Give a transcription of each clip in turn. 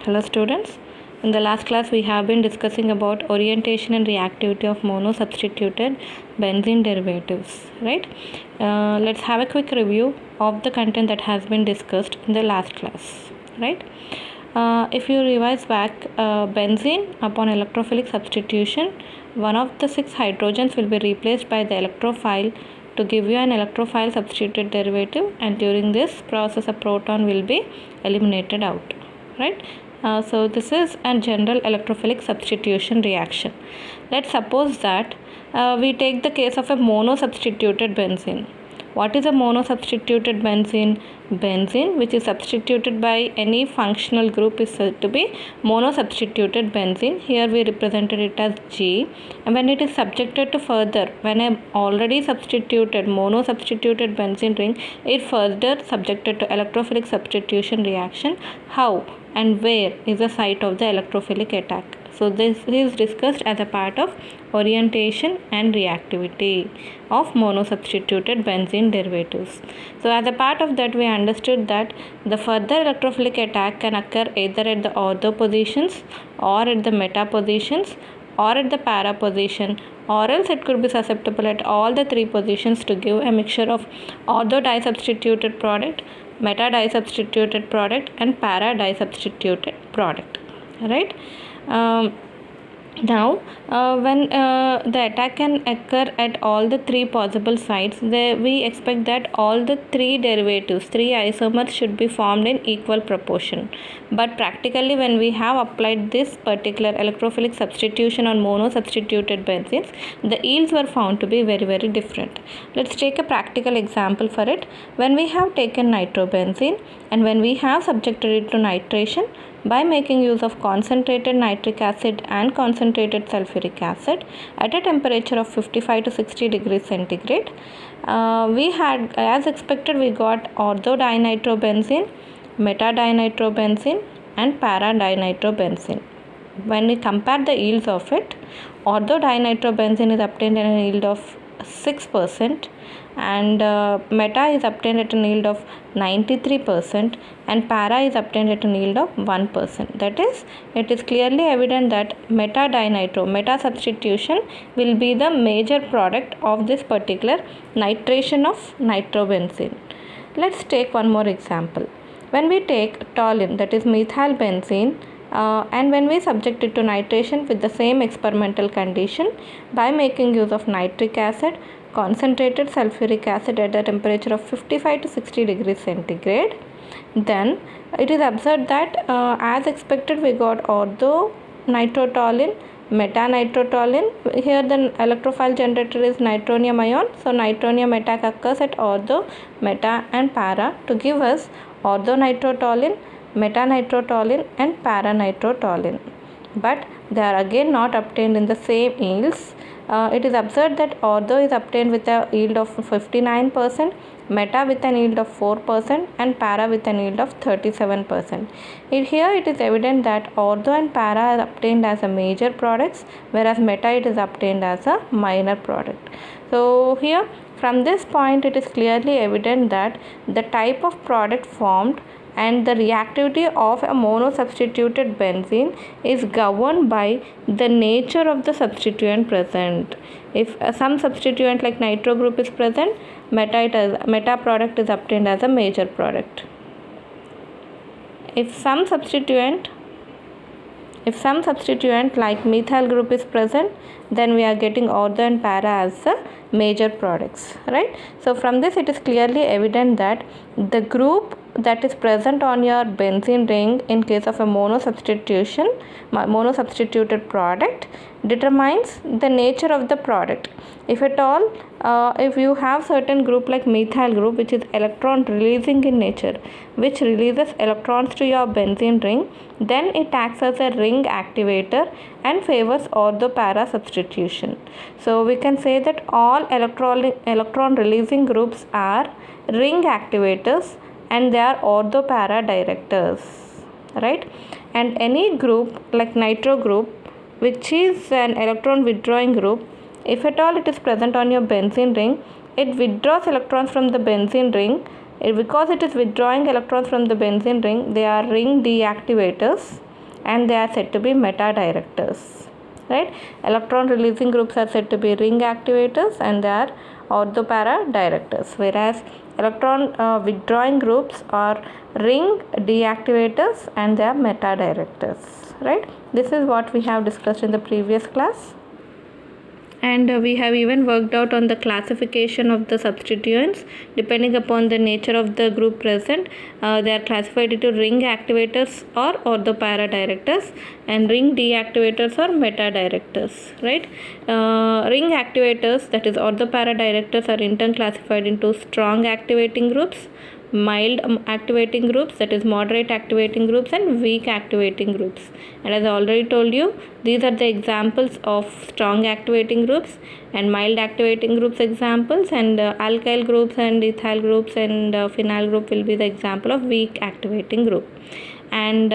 Hello students. In the last class we have been discussing about orientation and reactivity of monosubstituted benzene derivatives, right? Let's have a quick review of the content that has been discussed in the last class, right? If you revise back, benzene upon electrophilic substitution, one of the 6 hydrogens will be replaced by the electrophile to give you an electrophile substituted derivative, and during this process a proton will be eliminated out, right? So this is a general electrophilic substitution reaction. Let's suppose that we take the case of a monosubstituted benzene. What is a monosubstituted benzene? Benzene which is substituted by any functional group is said to be monosubstituted benzene. Here we represented it as G, and when it is subjected to further, when I already substituted monosubstituted benzene ring, it further subjected to electrophilic substitution reaction. How and where is the site of the electrophilic attack? So this is discussed as a part of orientation and reactivity of monosubstituted benzene derivatives. So as a part of that we understood that the further electrophilic attack can occur either at the ortho positions or at the meta positions or at the para position, or else it could be susceptible at all the 3 positions to give a mixture of ortho disubstituted product, meta disubstituted product and para disubstituted product, right? Now when the attack can occur at all the 3 possible sites, we expect that all the 3 derivatives, 3 isomers should be formed in equal proportion. But practically when we have applied this particular electrophilic substitution on monosubstituted benzenes, the yields were found to be very different. Let's take a practical example for it. When we have taken nitrobenzene and when we have subjected it to nitration by making use of concentrated nitric acid and concentrated sulfuric acid at a temperature of 55 to 60 degrees centigrade, we had, as expected, we got orthodinitrobenzene, metadinitrobenzene and paradinitrobenzene. When we compare the yields of it, orthodinitrobenzene is obtained at a yield of 6%, and meta is obtained at a yield of 93%, and para is obtained at a yield of 1%. That is, it is clearly evident that meta substitution will be the major product of this particular nitration of nitrobenzene. Let's take one more example. When we take toluene, that is methyl benzene, and when we subject it to nitration with the same experimental condition by making use of nitric acid, concentrated sulfuric acid at a temperature of 55 to 60 degrees centigrade, then it is observed that as expected we got orthonitrotoluene, metanitrotoluene. Here the electrophile generator is nitronium ion, so nitronium attack occurs at ortho, meta and para to give us orthonitrotoluene, metanitrotoluene and paranitrotoluene, but they are again not obtained in the same yields. It is observed that ortho is obtained with a yield of 59%, meta with an yield of 4% and para with an yield of 37%. Here it is evident that ortho and para are obtained as a major products, whereas meta it is obtained as a minor product. So here from this point it is clearly evident that the type of product formed and the reactivity of a monosubstituted benzene is governed by the nature of the substituent present. If some substituent like nitro group is present, meta product is obtained as a major product. If some substituent like methyl group is present, then we are getting ortho and para as the major products, right? So from this it is clearly evident that the group that is present on your benzene ring in case of a monosubstituted product determines the nature of the product. If at all, if you have certain group like methyl group which is electron releasing in nature, which releases electrons to your benzene ring, then it acts as a ring activator and favors ortho para substitution. So we can say that all electron releasing groups are ring activators and they are ortho para directors, right? And any group like nitro group which is an electron withdrawing group, if at all it is present on your benzene ring, it withdraws electrons from the benzene ring. Because it is withdrawing electrons from the benzene ring, they are ring deactivators. and they are said to be meta-directors. Right? Electron releasing groups are said to be ring activators and they are ortho-para-directors, whereas electron withdrawing groups are ring deactivators and they are meta-directors. Right? This is what we have discussed in the previous class. And we have even worked out on the classification of the substituents depending upon the nature of the group present. They are classified into ring activators or ortho-para directors, and ring deactivators or meta-directors. Right? Ring activators, that is ortho-para directors, are in turn classified into strong activating groups, mild activating groups, that is moderate activating groups, and weak activating groups. And as I already told you, these are the examples of strong activating groups and mild activating groups examples, and alkyl groups and ethyl groups and phenyl group will be the example of weak activating group. And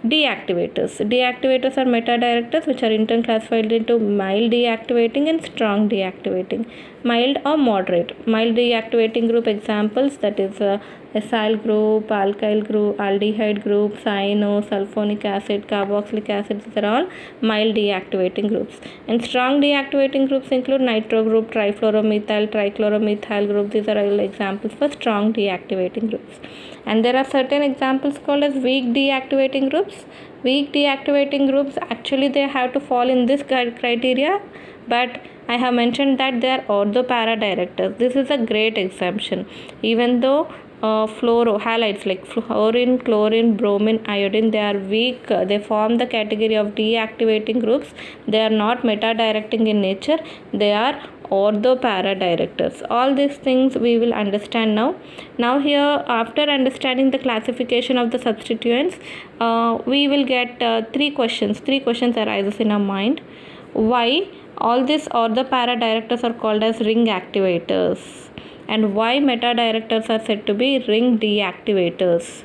deactivators are meta-directors which are in turn classified into mild deactivating and strong deactivating. Mild or moderate. Mild deactivating group examples, that is acyl group, alkyl group, aldehyde group, cyano, sulfonic acid, carboxylic acid, these are all mild deactivating groups. And strong deactivating groups include nitro group, trifluoromethyl, trichloromethyl group. These are all examples for strong deactivating groups. And there are certain examples called as weak deactivating groups. Weak deactivating groups, actually they have to fall in this criteria, but I have mentioned that they are ortho-para directors. This is a great exemption. Even though halides like fluorine, chlorine, bromine, iodine, they are weak, they form the category of deactivating groups. They are not meta-directing in nature, they are ortho-para directors. All these things we will understand now. Now here, after understanding the classification of the substituents, we will get three questions arises in our mind. Why all these ortho-para directors are called as ring activators, and why meta-directors are said to be ring deactivators?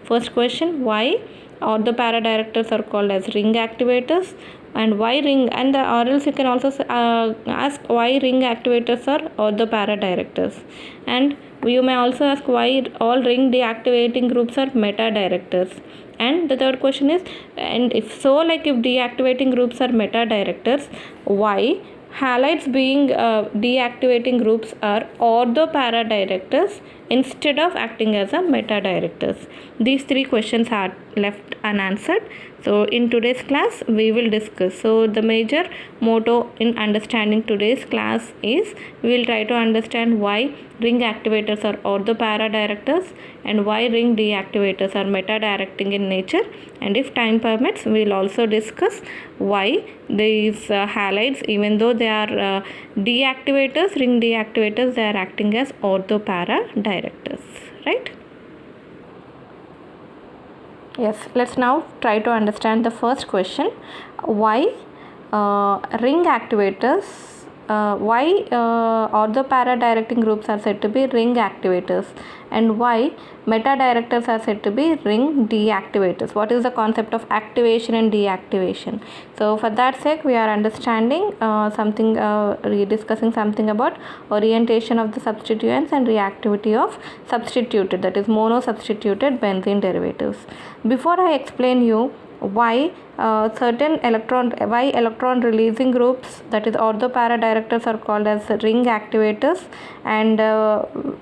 First question, why ortho-para directors are called as ring activators, and why ring, and or else you can also ask why ring activators are ortho-para directors, and you may also ask why all ring deactivating groups are meta-directors. And the third question is, and if so, like if deactivating groups are meta-directors, why halides being deactivating groups are ortho-para directors instead of acting as a meta-directors? These three questions are left unanswered. So in today's class we will discuss. So the major motto in understanding today's class is we will try to understand why ring activators are ortho-para directors and why ring deactivators are meta-directing in nature, and if time permits we will also discuss why these halides, even though they are deactivators, ring deactivators, they are acting as ortho-para directors. Right? Yes, let's now try to understand the first question. Why ring activators, why ortho-para directing groups are said to be ring activators, and why meta-directors are said to be ring deactivators? What is the concept of activation and deactivation? So for that sake we are understanding discussing something about orientation of the substituents and reactivity of substituted, that is mono-substituted benzene derivatives. Before I explain you why electron releasing groups, that is ortho-para directors, are called as ring activators, and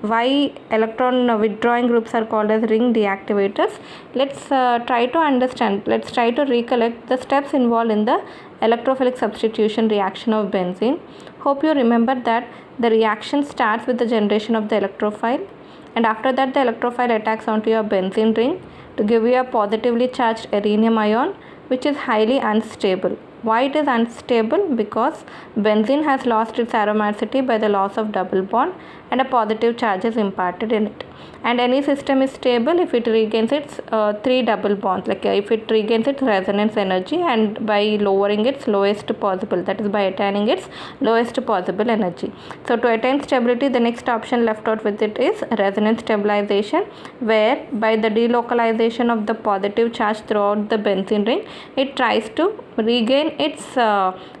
why electron withdrawing groups are called as ring deactivators, let's try to recollect the steps involved in the electrophilic substitution reaction of benzene. Hope you remember that the reaction starts with the generation of the electrophile, and after that the electrophile attacks onto your benzene ring to give you a positively charged rhenium ion, which is highly unstable. Why it is unstable? Because benzene has lost its aromaticity by the loss of double bond and a positive charge is imparted in it. And any system is stable if it regains its 3 double bonds, like if it regains its resonance energy and by lowering its lowest possible, that is by attaining its lowest possible energy. So to attain stability, the next option left out with it is resonance stabilization, where by the delocalization of the positive charge throughout the benzene ring, it tries to regain its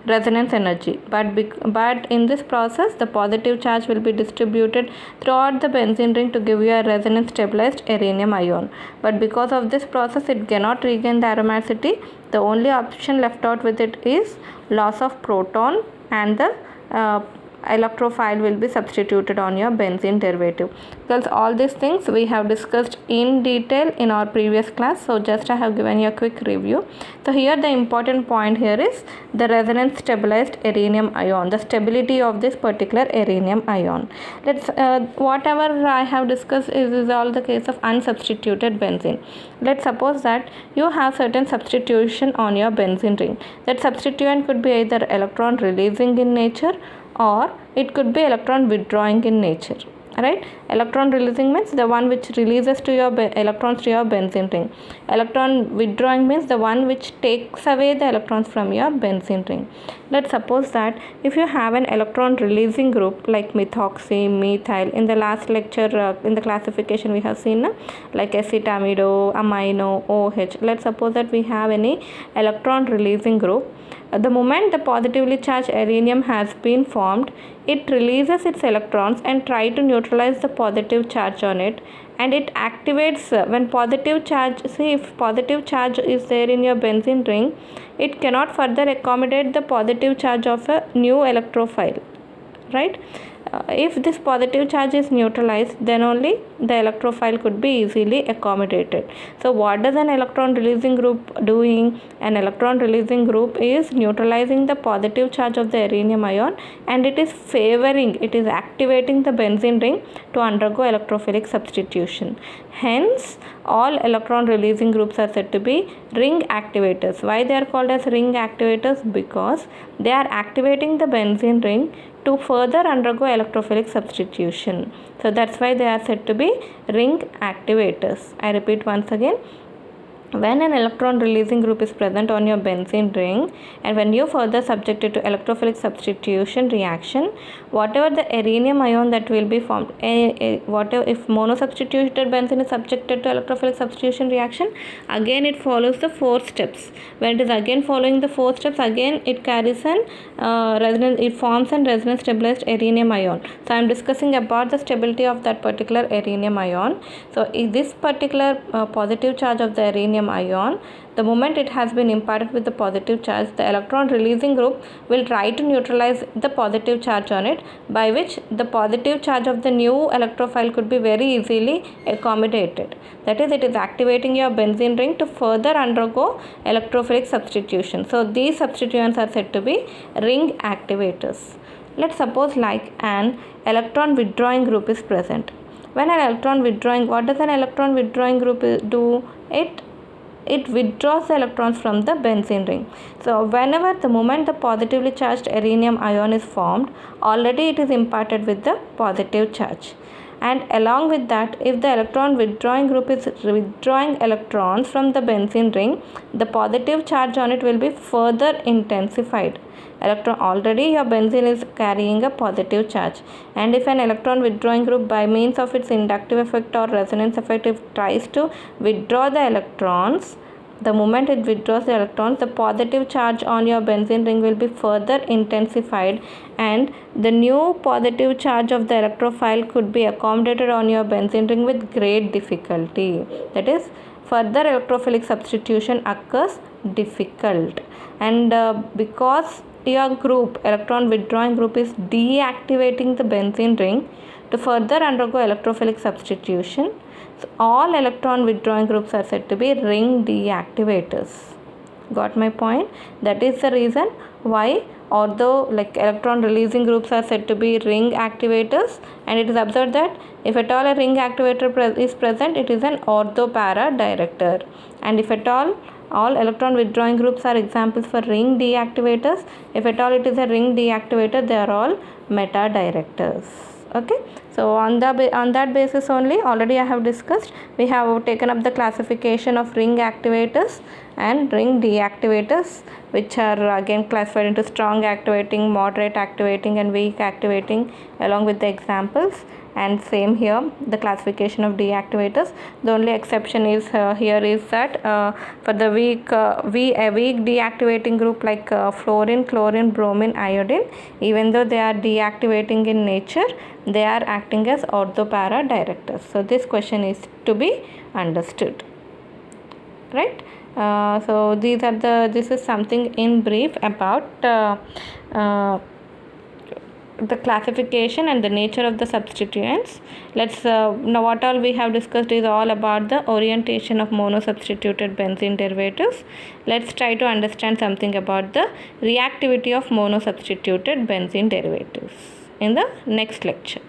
resonance energy. But in this process, the positive charge will be distributed throughout the benzene ring to give you a resonance stabilized uranium ion. But because of this process, it cannot regain the aromaticity. The only option left out with it is loss of proton, and the electrophile will be substituted on your benzene derivative. Because all these things we have discussed in detail in our previous class, so just I have given you a quick review. So here the important point here is the resonance stabilized uranium ion, the stability of this particular uranium ion. Let's whatever I have discussed is all the case of unsubstituted benzene. Let's suppose that you have certain substitution on your benzene ring. That substituent could be either electron releasing in nature, or it could be electron withdrawing in nature, right? Electron releasing means the one which releases to your electrons to your benzene ring. Electron withdrawing means the one which takes away the electrons from your benzene ring. Let's suppose that if you have an electron releasing group like methoxy, methyl, in the last lecture in the classification we have seen like acetamido, amino, OH. Let's suppose that we have any electron releasing group. The moment the positively charged uranium has been formed, it releases its electrons and try to neutralize the positive charge on it, and it activates when positive charge, see if positive charge is there in your benzene ring, it cannot further accommodate the positive charge of a new electrophile, right? If this positive charge is neutralized, then only the electrophile could be easily accommodated. So what does an electron releasing group doing? An electron releasing group is neutralizing the positive charge of the uranium ion, and it is favoring, it is activating the benzene ring to undergo electrophilic substitution. Hence all electron releasing groups are said to be ring activators. Why they are called as ring activators? Because they are activating the benzene ring to further undergo electrophilic substitution. So that's why they are said to be ring activators. I repeat once again. When an electron releasing group is present on your benzene ring, and when you further subject it to electrophilic substitution reaction, whatever the uranium ion that will be formed, whatever if monosubstituted benzene is subjected to electrophilic substitution reaction, again it follows the 4 steps. When it is again following the 4 steps, again it carries an resonance, it forms an resonance stabilized uranium ion. So I am discussing about the stability of that particular uranium ion. So if this particular positive charge of the uranium ion, the moment it has been imparted with the positive charge, the electron releasing group will try to neutralize the positive charge on it, by which the positive charge of the new electrophile could be very easily accommodated. That is, it is activating your benzene ring to further undergo electrophilic substitution. So these substituents are said to be ring activators. Let's suppose like an electron withdrawing group is present. When an electron withdrawing, what does an electron withdrawing group do? It withdraws the electrons from the benzene ring. So whenever the moment the positively charged uranium ion is formed, already it is imparted with the positive charge. And along with that, if the electron withdrawing group is withdrawing electrons from the benzene ring, the positive charge on it will be further intensified. Already your benzene is carrying a positive charge, and if an electron withdrawing group by means of its inductive effect or resonance effect, if tries to withdraw the electrons, the moment it withdraws the electrons, the positive charge on your benzene ring will be further intensified, and the new positive charge of the electrophile could be accommodated on your benzene ring with great difficulty. That is, further electrophilic substitution occurs difficult, and because your group, electron withdrawing group, is deactivating the benzene ring to further undergo electrophilic substitution, so all electron withdrawing groups are said to be ring deactivators. Got my point? That is the reason why, although like electron releasing groups are said to be ring activators, and it is observed that if at all a ring activator is present, it is an ortho-para director, and if at all electron withdrawing groups are examples for ring deactivators. If at all it is a ring deactivator, they are all meta directors. Okay, So on that basis only, already I have discussed, we have taken up the classification of ring activators and ring deactivators, which are again classified into strong activating, moderate activating and weak activating, along with the examples. And same here, the classification of deactivators. The only exception is here is that for the weak deactivating group like fluorine, chlorine, bromine, iodine, even though they are deactivating in nature, they are acting as ortho-para directors. So this question is to be understood, right? So this is something in brief about the classification and the nature of the substituents. Let's now what all we have discussed is all about the orientation of monosubstituted benzene derivatives. Let's try to understand something about the reactivity of monosubstituted benzene derivatives in the next lecture.